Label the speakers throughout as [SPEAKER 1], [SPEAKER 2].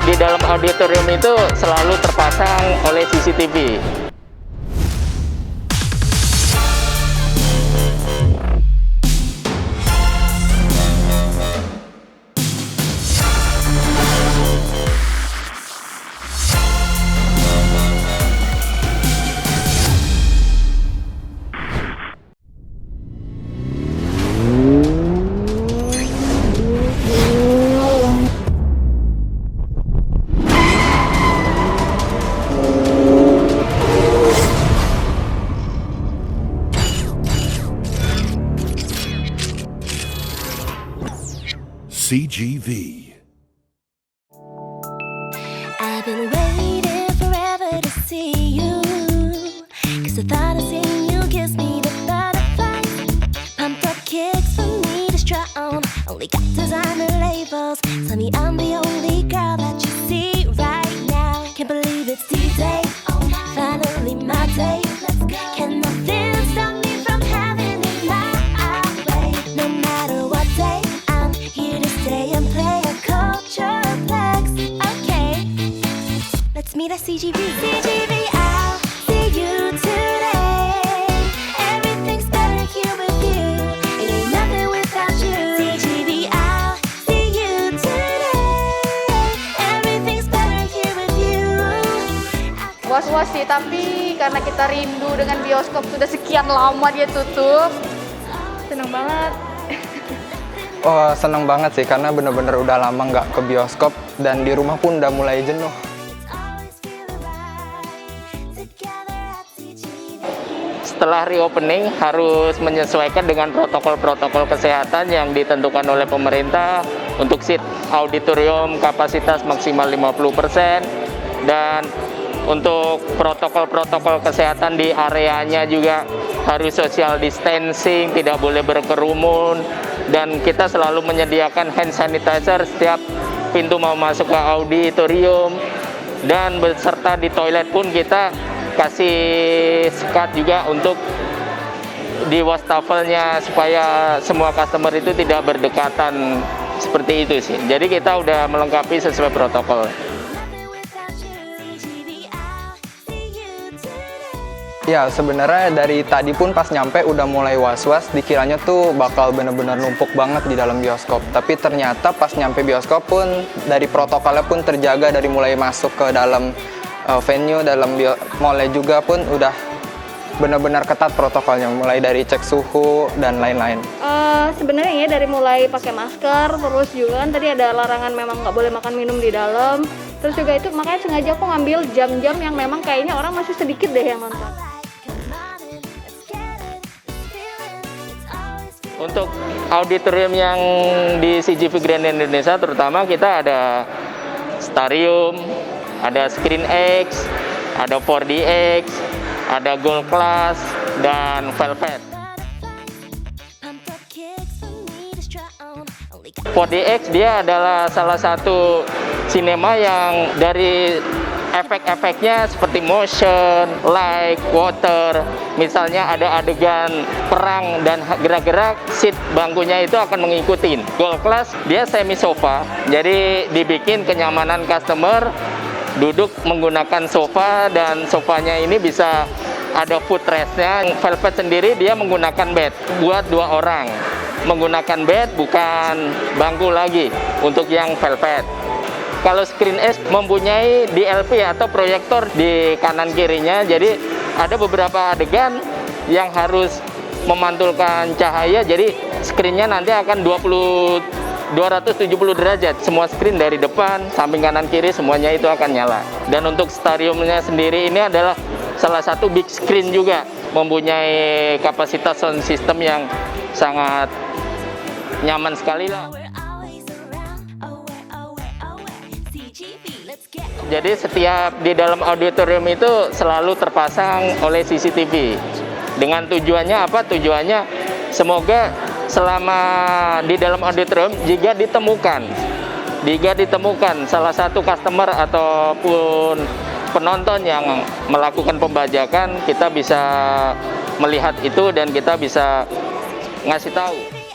[SPEAKER 1] di dalam auditorium itu selalu terpasang oleh CCTV.
[SPEAKER 2] CGV.
[SPEAKER 3] I've been waiting forever to see you, 'cause the thought of seeing you gives me the butterflies. Pumped up kicks for me to try on. Only got designer labels. Tell me I'm the only girl that you see right now. Can't believe it's D-Day. Finally my day. Can nothing stop me from having it my way? No matter what day, I'm here to stay and play a culture flex. Okay, let's meet at CGV. CGV, I'll see you today. Everything's better here with you. It ain't nothing without you. CGV, I'll see you today. Everything's better here with you.
[SPEAKER 4] Was-was sih, tapi karena kita rindu dengan bioskop sudah sekian lama dia tutup, seneng banget.
[SPEAKER 5] Oh, seneng banget sih karena bener-bener udah lama nggak ke bioskop dan di rumah pun udah mulai jenuh.
[SPEAKER 1] Setelah reopening harus menyesuaikan dengan protokol-protokol kesehatan yang ditentukan oleh pemerintah untuk seat auditorium kapasitas maksimal 50% dan untuk protokol-protokol kesehatan di areanya juga harus social distancing, tidak boleh berkerumun, dan kita selalu menyediakan hand sanitizer setiap pintu mau masuk ke auditorium, dan beserta di toilet pun kita kasih sekat juga untuk di wastafelnya supaya semua customer itu tidak berdekatan, seperti itu sih. Jadi kita udah melengkapi sesuai protokol.
[SPEAKER 5] Ya, sebenarnya dari tadi pun pas nyampe udah mulai was-was, dikiranya tuh bakal bener-bener numpuk banget di dalam bioskop. Tapi ternyata pas nyampe bioskop pun dari protokolnya pun terjaga, dari mulai masuk ke dalam venue, dalam mall-nya juga pun udah benar-benar ketat protokolnya, mulai dari cek suhu dan lain-lain.
[SPEAKER 4] Sebenarnya ya dari mulai pakai masker, terus juga kan tadi ada larangan memang nggak boleh makan minum di dalam. Terus juga itu makanya sengaja aku ngambil jam-jam yang memang kayaknya orang masih sedikit deh yang nonton.
[SPEAKER 1] Untuk auditorium yang di CGV Grand Indonesia terutama kita ada Starium, ada Screen X, ada 4DX, ada Gold Class, dan Velvet. 4DX dia adalah salah satu sinema yang dari efek-efeknya seperti motion, light, water, misalnya ada adegan perang dan gerak-gerak, seat bangkunya itu akan mengikuti. Gold Class dia semi sofa, jadi dibikin kenyamanan customer duduk menggunakan sofa, dan sofanya ini bisa ada footrestnya. Velvet sendiri dia menggunakan bed buat 2 orang, menggunakan bed bukan bangku lagi untuk yang Velvet. Kalau Screen S mempunyai DLP atau proyektor di kanan kirinya, jadi ada beberapa adegan yang harus memantulkan cahaya, jadi screen-nya nanti akan 270 derajat. Semua screen dari depan, samping kanan kiri semuanya itu akan nyala. Dan untuk stadiumnya sendiri ini adalah salah satu big screen juga, mempunyai kapasitas sound system yang sangat nyaman sekali lah. Jadi setiap di dalam auditorium itu selalu terpasang oleh CCTV. Dengan tujuannya apa? Tujuannya semoga selama di dalam auditorium jika ditemukan salah satu customer ataupun penonton yang melakukan pembajakan, kita bisa melihat itu dan kita bisa ngasih tahu.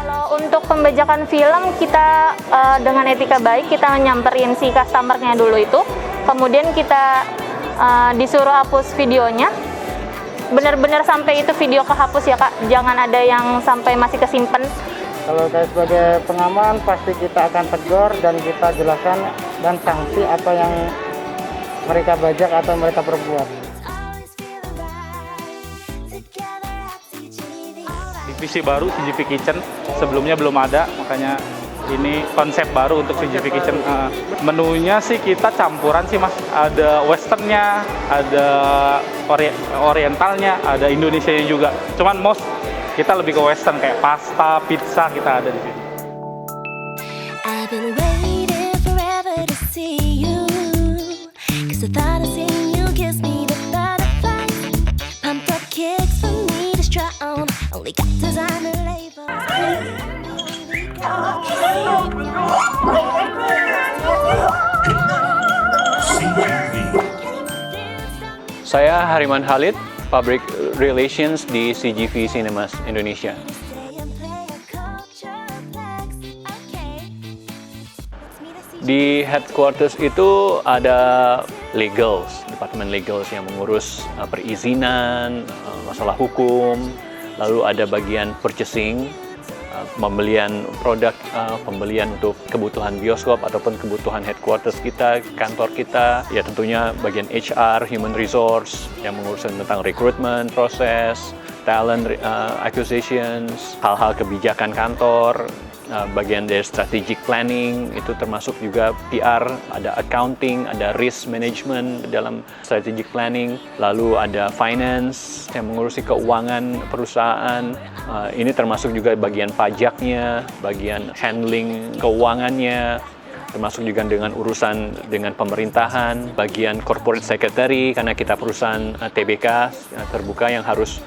[SPEAKER 4] Kalau untuk untuk pembajakan film kita dengan etika baik kita nyamperin si customer-nya dulu itu, kemudian kita disuruh hapus videonya. Benar-benar sampai itu video kehapus ya Kak, jangan ada yang sampai masih kesimpan.
[SPEAKER 2] Kalau saya sebagai pengaman pasti kita akan tegur dan kita jelaskan dan sanksi apa yang mereka bajak atau mereka perbuat.
[SPEAKER 3] Always feeling right. Together at CGV.
[SPEAKER 6] Divisi baru CGV Kitchen, sebelumnya belum ada, makanya ini konsep baru untuk CGV Kitchen. Menunya sih kita campuran sih Mas, ada westernnya, ada orientalnya, ada Indonesianya juga. Cuman most kita lebih ke western kayak pasta, pizza kita ada di sini.
[SPEAKER 3] I've been waiting forever to see you. 'Cause the thought of seeing you gives me the butterflies. Pumped up kicks for me to try on. Only got designer labels.
[SPEAKER 7] Saya Hariman Khalid, Public Relations di CGV Cinemas Indonesia.
[SPEAKER 3] Stay and play a culture flex. Okay.
[SPEAKER 7] Di headquarters itu ada legals, departemen legals yang mengurus perizinan, masalah hukum, lalu ada bagian purchasing, pembelian produk, pembelian untuk kebutuhan bioskop ataupun kebutuhan headquarters kita, kantor kita, ya tentunya bagian HR, human resource yang mengurus tentang recruitment proses, talent acquisitions, hal-hal kebijakan kantor, bagian dari strategic planning, itu termasuk juga PR, ada accounting, ada risk management dalam strategic planning, lalu ada finance yang mengurusi keuangan perusahaan, ini termasuk juga bagian pajaknya, bagian handling keuangannya, termasuk juga dengan urusan dengan pemerintahan, bagian corporate secretary karena kita perusahaan TBK terbuka yang harus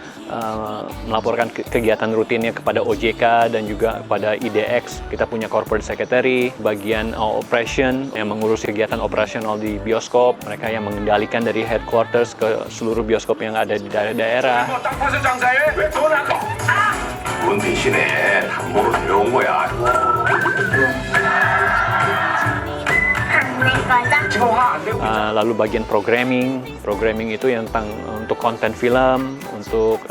[SPEAKER 7] melaporkan kegiatan rutinnya kepada OJK dan juga kepada IDX. Kita punya corporate secretary, bagian operation yang mengurus kegiatan operasional di bioskop, mereka yang mengendalikan dari headquarters ke seluruh bioskop yang ada di daerah-daerah. Lalu bagian programming itu yang tentang untuk konten film, untuk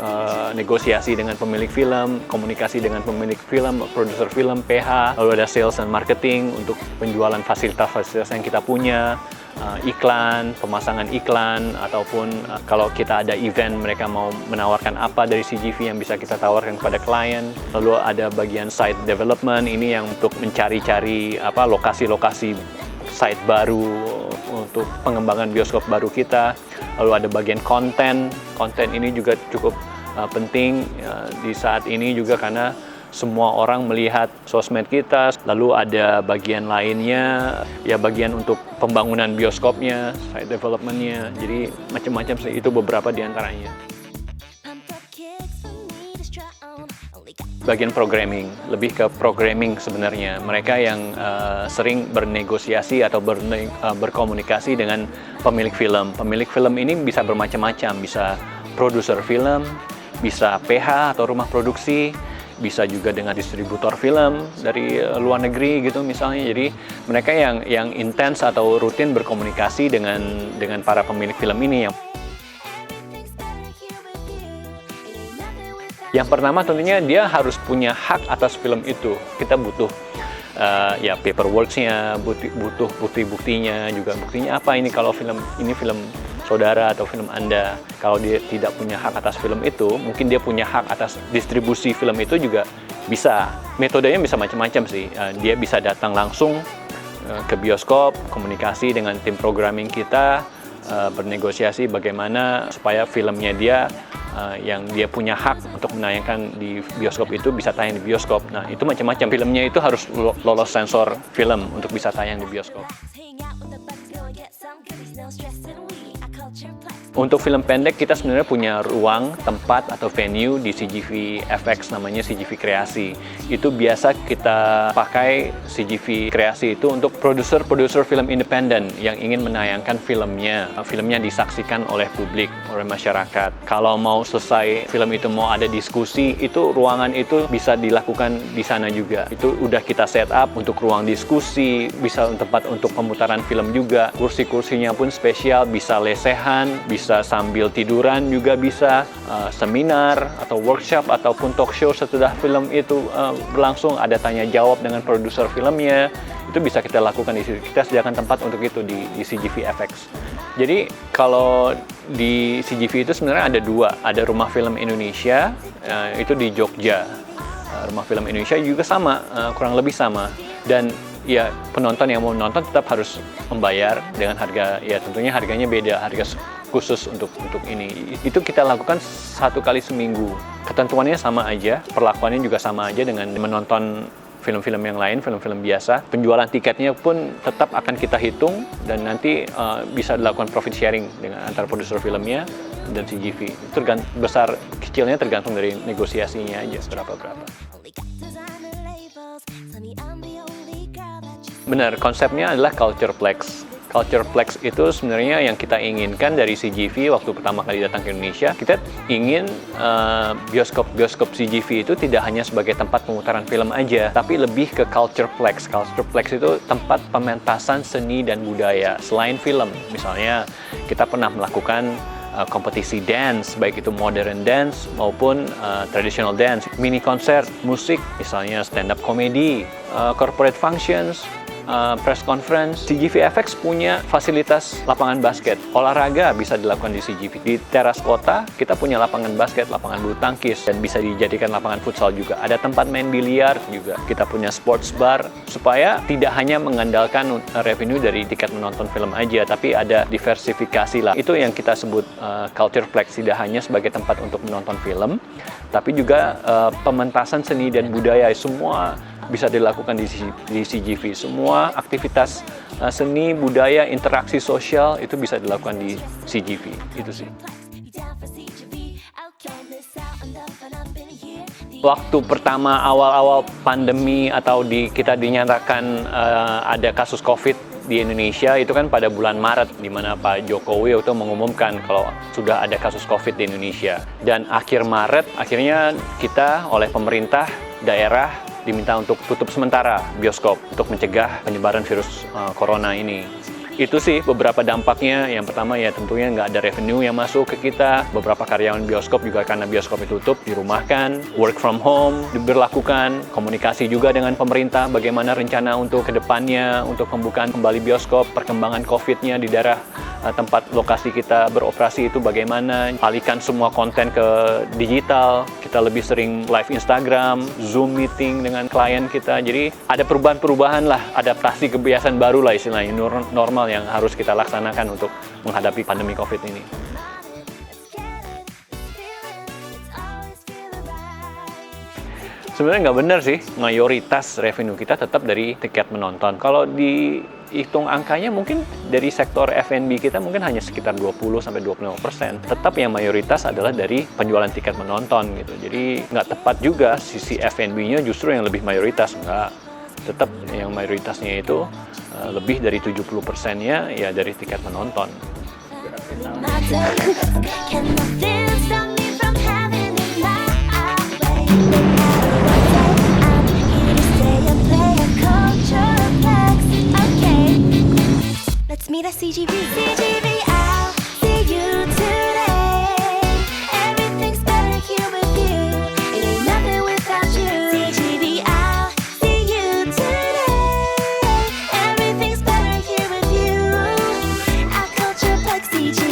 [SPEAKER 7] negosiasi dengan pemilik film, komunikasi dengan pemilik film, produser film, PH, lalu ada sales dan marketing untuk penjualan fasilitas-fasilitas yang kita punya, iklan, pemasangan iklan, ataupun kalau kita ada event mereka mau menawarkan apa dari CGV yang bisa kita tawarkan kepada klien. Lalu ada bagian site development, ini yang untuk mencari-cari lokasi-lokasi site baru untuk pengembangan bioskop baru kita. Lalu ada bagian konten ini juga cukup penting di saat ini juga karena semua orang melihat sosmed kita. Lalu ada bagian lainnya, ya bagian untuk pembangunan bioskopnya, site developmentnya, jadi macam-macam sih, itu beberapa di antaranya. Bagian programming, lebih ke programming sebenarnya. Mereka yang sering bernegosiasi atau berkomunikasi dengan pemilik film. Pemilik film ini bisa bermacam-macam, bisa produser film, bisa PH atau rumah produksi, bisa juga dengan distributor film dari luar negeri gitu misalnya. Jadi mereka yang intens atau rutin berkomunikasi dengan para pemilik film ini. Yang pertama tentunya dia harus punya hak atas film itu. Kita butuh ya paperwork-nya, butuh bukti-buktinya juga. Buktinya apa ini kalau ini film saudara atau film Anda. Kalau dia tidak punya hak atas film itu, mungkin dia punya hak atas distribusi film itu juga bisa. Metodenya bisa macam-macam sih. Dia bisa datang langsung ke bioskop, komunikasi dengan tim programming kita, bernegosiasi bagaimana supaya filmnya dia yang dia punya hak untuk menayangkan di bioskop itu bisa tayang di bioskop. Nah, itu macam-macam. Filmnya itu harus lolos sensor film untuk bisa tayang di bioskop. Untuk film pendek kita sebenarnya punya ruang, tempat atau venue di CGV FX namanya CGV Kreasi. Itu biasa kita pakai CGV Kreasi itu untuk produser film independen yang ingin menayangkan filmnya. Filmnya disaksikan oleh publik, oleh masyarakat. Kalau mau selesai film itu mau ada diskusi, itu ruangan itu bisa dilakukan di sana juga. Itu udah kita set up untuk ruang diskusi, bisa tempat untuk pemutaran film juga. Kursi-kursinya pun spesial, bisa lesehan, bisa sambil tiduran juga bisa, seminar atau workshop ataupun talk show setelah film itu berlangsung, ada tanya jawab dengan produser filmnya, itu bisa kita lakukan di situ. Kita sediakan tempat untuk itu di CGV FX. Jadi kalau di CGV itu sebenarnya ada dua, ada Rumah Film Indonesia, itu di Jogja. Rumah Film Indonesia juga sama, kurang lebih sama, dan ya penonton yang mau nonton tetap harus membayar dengan harga, ya tentunya harganya beda, harga khusus untuk ini. Itu kita lakukan 1 kali seminggu. Ketentuannya sama aja, perlakuannya juga sama aja dengan menonton film-film yang lain, film-film biasa. Penjualan tiketnya pun tetap akan kita hitung dan nanti bisa dilakukan profit sharing dengan antara produser filmnya dan CGV. Besar kecilnya tergantung dari negosiasinya aja berapa. Benar, konsepnya adalah Cultureplex. Cultureplex itu sebenarnya yang kita inginkan dari CGV waktu pertama kali datang ke Indonesia. Kita ingin bioskop CGV itu tidak hanya sebagai tempat pemutaran film aja, tapi lebih ke Cultureplex. Cultureplex itu tempat pementasan seni dan budaya selain film. Misalnya kita pernah melakukan kompetisi dance, baik itu modern dance maupun traditional dance, mini konser musik, misalnya stand up comedy, corporate functions, press conference. CGV FX punya fasilitas lapangan basket. Olahraga bisa dilakukan di CGV. Di teras kota, kita punya lapangan basket, lapangan bulu tangkis, dan bisa dijadikan lapangan futsal juga. Ada tempat main biliar juga. Kita punya sports bar, supaya tidak hanya mengandalkan revenue dari tiket menonton film aja, tapi ada diversifikasi lah. Itu yang kita sebut Cultureplex, tidak hanya sebagai tempat untuk menonton film, tapi juga pementasan seni dan budaya. Semua bisa dilakukan di CGV. Semua aktivitas seni, budaya, interaksi sosial itu bisa dilakukan di CGV. Itu sih. Waktu pertama awal-awal pandemi atau kita dinyatakan ada kasus COVID di Indonesia, itu kan pada bulan Maret, di mana Pak Jokowi itu mengumumkan kalau sudah ada kasus COVID di Indonesia. Dan akhir Maret, akhirnya kita oleh pemerintah daerah diminta untuk tutup sementara bioskop untuk mencegah penyebaran virus corona ini. Itu sih beberapa dampaknya. Yang pertama ya tentunya nggak ada revenue yang masuk ke kita. Beberapa karyawan bioskop juga karena bioskop ditutup, dirumahkan, work from home diberlakukan, komunikasi juga dengan pemerintah bagaimana rencana untuk kedepannya, untuk pembukaan kembali bioskop, perkembangan COVID-nya di daerah tempat lokasi kita beroperasi itu bagaimana, alihkan semua konten ke digital, kita lebih sering live Instagram, Zoom meeting dengan klien kita. Jadi ada perubahan-perubahan lah, adaptasi kebiasaan baru lah istilahnya, normal yang harus kita laksanakan untuk menghadapi pandemi COVID ini. Sebenarnya nggak benar sih, mayoritas revenue kita tetap dari tiket menonton. Kalau dihitung angkanya mungkin dari sektor F&B kita mungkin hanya sekitar 20-25%. Tetap yang mayoritas adalah dari penjualan tiket menonton gitu. Jadi nggak tepat juga sisi F&B-nya justru yang lebih mayoritas. Nggak. Tetap yang mayoritasnya itu lebih dari 70%-nya ya dari tiket menonton.
[SPEAKER 3] Let's meet at CGV. CGV, I'll see you today. Everything's better here with you. It ain't nothing without you. CGV, I'll see you today. Everything's better here with you. Our Cultureplex CGV.